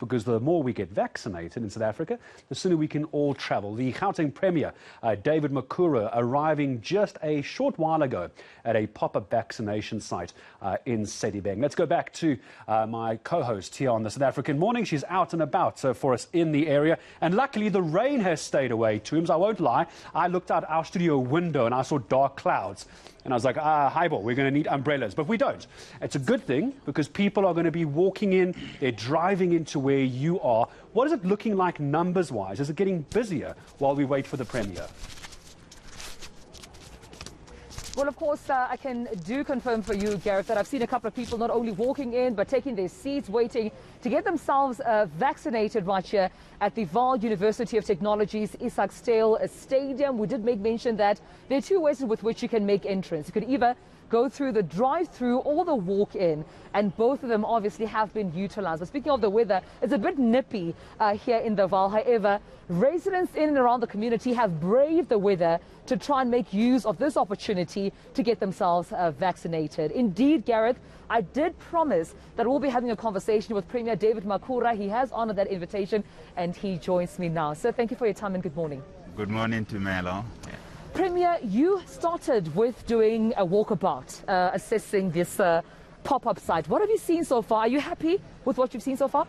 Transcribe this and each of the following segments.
because the more we get vaccinated in South Africa, the sooner we can all travel. The Gauteng Premier David Makhura arriving just a short while ago at a pop-up vaccination site in Sedibeng. Let's go back to my co-host here on the South African Morning. She's out and about for us in the area, and luckily the rain has stayed away. Toombs, I won't lie, I looked out our studio window and I saw dark clouds. And I was like, highball, we're going to need umbrellas. But we don't. It's a good thing because people are going to be walking in, they're driving into where you are. What is it looking like numbers-wise? Is it getting busier while we wait for the Premier? Well, of course, I can confirm for you, Gareth, that I've seen a couple of people not only walking in, but taking their seats, waiting to get themselves vaccinated right here at the Vaal University of Technology's Isak Stale Stadium. We did make mention that there are two ways with which you can make entrance. You could either go through the drive-through or the walk-in, and both of them obviously have been utilized. But speaking of the weather, it's a bit nippy here in the Vaal. However, residents in and around the community have braved the weather to try and make use of this opportunity to get themselves vaccinated. Indeed, Gareth, I did promise that we'll be having a conversation with Premier David Makhura. He has honored that invitation, and he joins me now. So thank you for your time and good morning. Good morning, Tumelo. Premier, you started with doing a walkabout, assessing this pop-up site. What have you seen so far? Are you happy with what you've seen so far?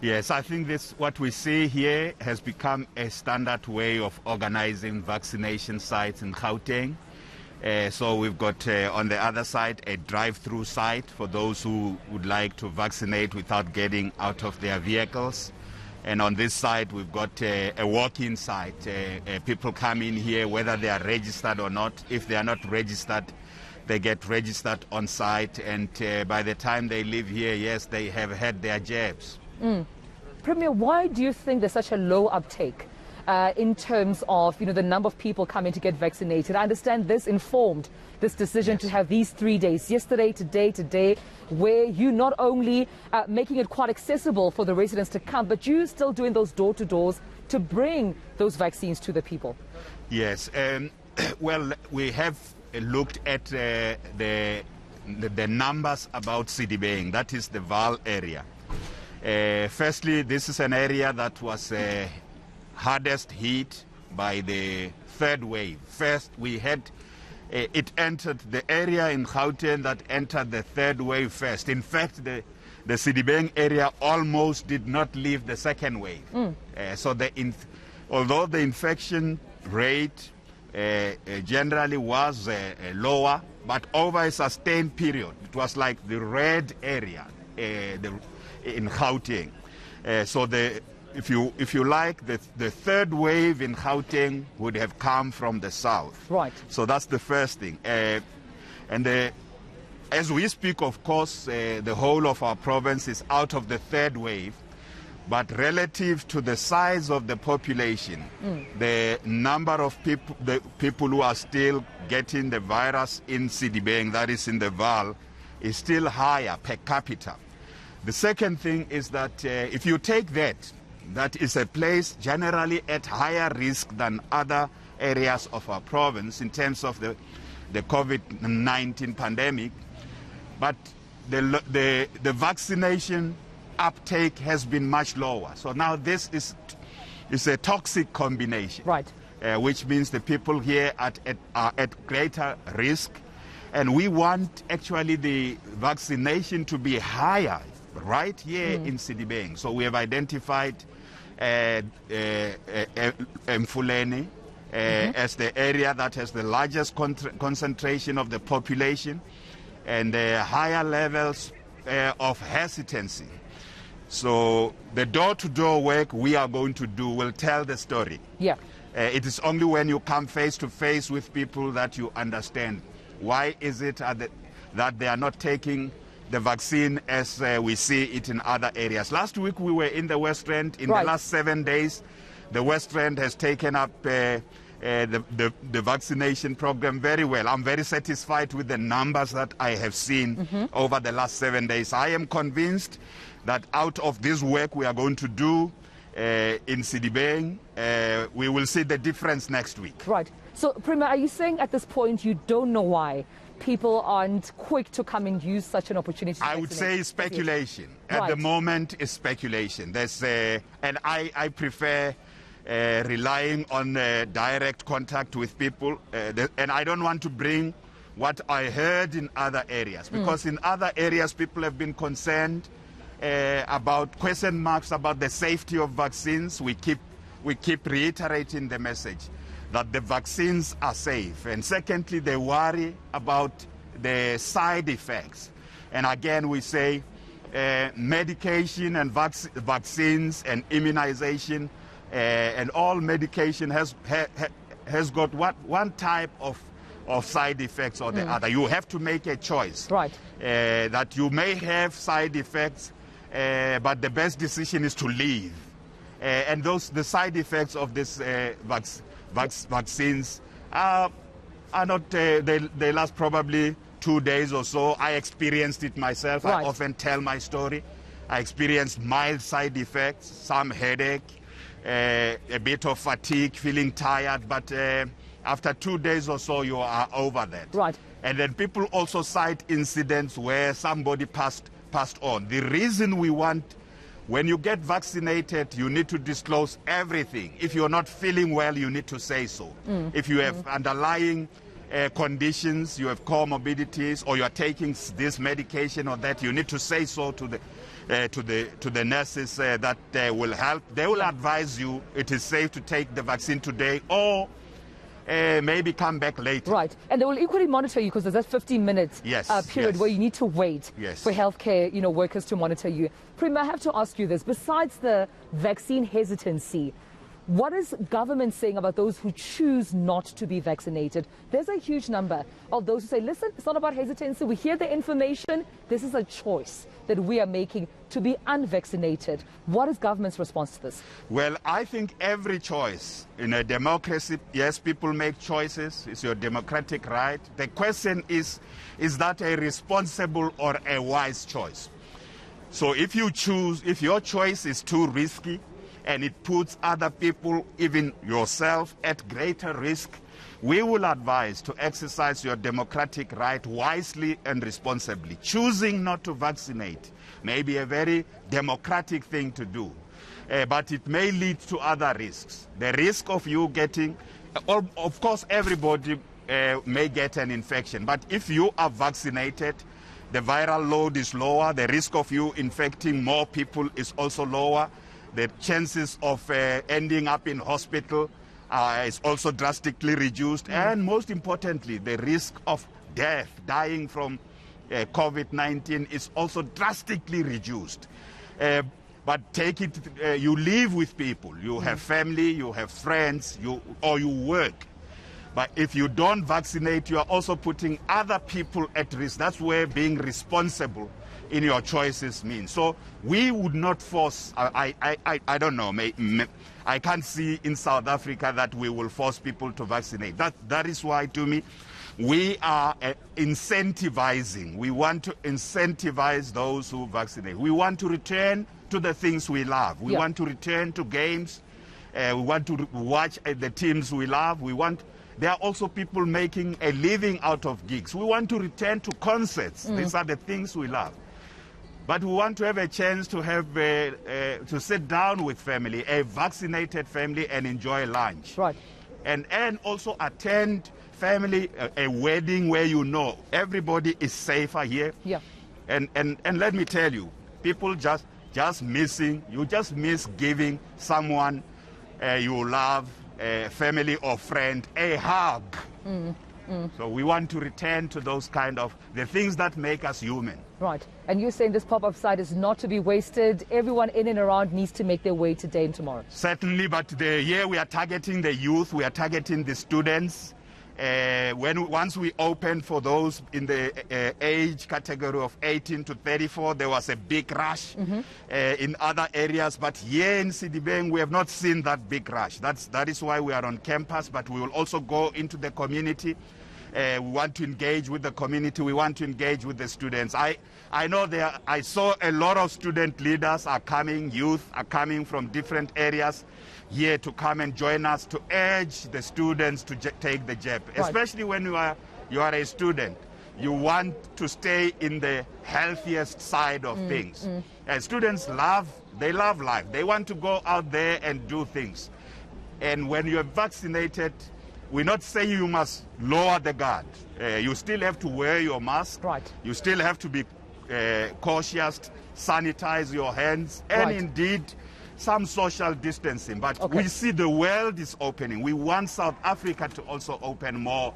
Yes, I think what we see here has become a standard way of organizing vaccination sites in Gauteng. So we've got on the other side a drive-through site for those who would like to vaccinate without getting out of their vehicles. And on this side, we've got a walk-in site. People come in here, whether they are registered or not. If they are not registered, they get registered on site. And by the time they leave here, yes, they have had their jabs. Premier, why do you think there's such a low uptake in terms of the number of people coming to get vaccinated? I understand this informed this decision to have these 3 days, yesterday, today, where you not only making it quite accessible for the residents to come, but you still doing those door-to-doors to bring those vaccines to the people. Yes, well, we have looked at the numbers about Sedibeng, that is the Vaal area. Firstly, this is an area that was hardest hit by the third wave. First, we had it entered the area in Gauteng that entered the third wave first. In fact, the Sedibeng area almost did not leave the second wave. So although the infection rate generally was lower, but over a sustained period, it was like the red area in Gauteng. So if you like, the third wave in Gauteng would have come from the south. Right. So that's the first thing. And as we speak, of course, the whole of our province is out of the third wave. But relative to the size of the population, the number of people, the people who are still getting the virus in Sedibeng, that is in the Vaal, is still higher per capita. The second thing is that if you take that is a place generally at higher risk than other areas of our province in terms of the COVID-19 pandemic. But the vaccination uptake has been much lower. So now this is a toxic combination, right? Which means the people here are at greater risk. And we want actually the vaccination to be higher right here in Sedibeng. So we have identified Mfuleni as the area that has the largest concentration of the population and higher levels of hesitancy. So the door-to-door work we are going to do will tell the story. Yeah. It is only when you come face-to-face with people that you understand why is it that they are not taking the vaccine as we see it in other areas. Last week we were in the West Rand. In the last 7 days, the West Rand has taken up the vaccination program very well. I'm very satisfied with the numbers that I have seen over the last 7 days. I am convinced that out of this work we are going to do in Sedibeng, we will see the difference next week. Right. So, Premier, are you saying at this point you don't know why people aren't quick to come and use such an opportunity to I would say speculation. At the moment, it's speculation. There's and I prefer relying on direct contact with people, and I don't want to bring what I heard in other areas, because in other areas people have been concerned about question marks about the safety of vaccines. We keep reiterating the message that the vaccines are safe, and secondly, they worry about the side effects. And again, we say medication and vaccines and immunization and all medication has got one type of side effects or the other. You have to make a choice. Right. That you may have side effects, but the best decision is to leave. And the side effects of this vaccines are not, they last probably 2 days or so. I experienced it myself. Right. I often tell my story. I experienced mild side effects, some headache, a bit of fatigue, feeling tired, but after 2 days or so, you are over that. Right. And then people also cite incidents where somebody passed on. The reason we want, when you get vaccinated, you need to disclose everything. If you're not feeling well, you need to say so. If you have underlying conditions, you have comorbidities, or you are taking this medication or that, you need to say so to the nurses that will help. They will advise you it is safe to take the vaccine today, or maybe come back later. Right. And they will equally monitor you, because there's that 15 minutes period where you need to wait for healthcare workers to monitor you. Premier, I have to ask you this. Besides the vaccine hesitancy, what is government saying about those who choose not to be vaccinated? There's a huge number of those who say, listen, it's not about hesitancy. We hear the information. This is a choice that we are making to be unvaccinated. What is government's response to this? Well, I think every choice in a democracy, yes, people make choices. It's your democratic right. The question is that a responsible or a wise choice? So if your choice is too risky, and it puts other people, even yourself, at greater risk, we will advise to exercise your democratic right wisely and responsibly. Choosing not to vaccinate may be a very democratic thing to do, but it may lead to other risks. The risk of you getting, of course, everybody may get an infection, but if you are vaccinated, the viral load is lower, the risk of you infecting more people is also lower. The chances of ending up in hospital is also drastically reduced. And most importantly, the risk of death, dying from COVID-19 is also drastically reduced. But take it, you live with people, you have family, you have friends, or you work. But if you don't vaccinate, you are also putting other people at risk. That's where being responsible in your choices means. So we would not force, I don't know, I can't see in South Africa that we will force people to vaccinate. That is why, to me, we are incentivizing. We want to incentivize those who vaccinate. We want to return to the things we love. We want to return to games. We want to watch the teams we love. There are also people making a living out of gigs. We want to return to concerts. These are the things we love. But we want to have a chance to have to sit down with family, a vaccinated family, and enjoy lunch. Right. And also attend family, a wedding where everybody is safer here. Yeah. And let me tell you, people just miss giving someone you love, a family or friend, a hug. So we want to return to those the things that make us human. Right. And you're saying this pop-up site is not to be wasted. Everyone in and around needs to make their way today and tomorrow. Certainly, but here we are targeting the youth, we are targeting the students. Once we opened for those in the age category of 18 to 34, there was a big rush in other areas. But here in Sedibeng, we have not seen that big rush. That is why we are on campus, but we will also go into the community. We want to engage with the community. We want to engage with the students. I know I saw a lot of student leaders are coming, youth are coming from different areas here to come and join us to urge the students to take the jab, especially when you are a student. you want to stay in the healthiest side of things. And students love life. They want to go out there and do things. And when you're vaccinated, we're not saying you must lower the guard. You still have to wear your mask. Right. You still have to be cautious, sanitize your hands, and Right. indeed some social distancing. But Okay. we see the world is opening. We want South Africa to also open more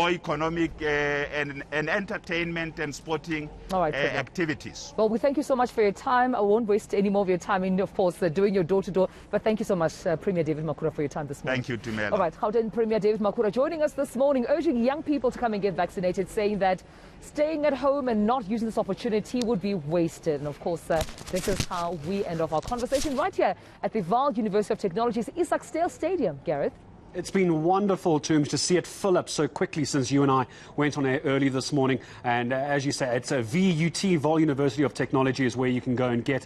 economic and entertainment and sporting All right, Premier. activities. Well, we thank you so much for your time. I won't waste any more of your time in, of course, doing your door-to-door. But thank you so much, Premier David Makhura, for your time this morning. Thank you, Tumelo. All right, Gauteng Premier David Makhura joining us this morning, urging young people to come and get vaccinated, saying that staying at home and not using this opportunity would be wasted. And of course, this is how we end off our conversation right here at the Vaal University of Technology's Isak Stadium. Gareth? It's been wonderful, Tooms, to see it fill up so quickly since you and I went on air early this morning. And as you say, it's a VUT, Vaal University of Technology, is where you can go and get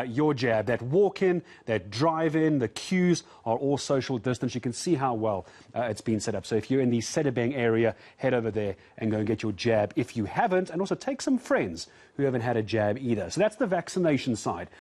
your jab. That walk-in, that drive-in, the queues are all social distance. You can see how well it's been set up. So if you're in the Sedibeng area, head over there and go and get your jab if you haven't. And also take some friends who haven't had a jab either. So that's the vaccination side.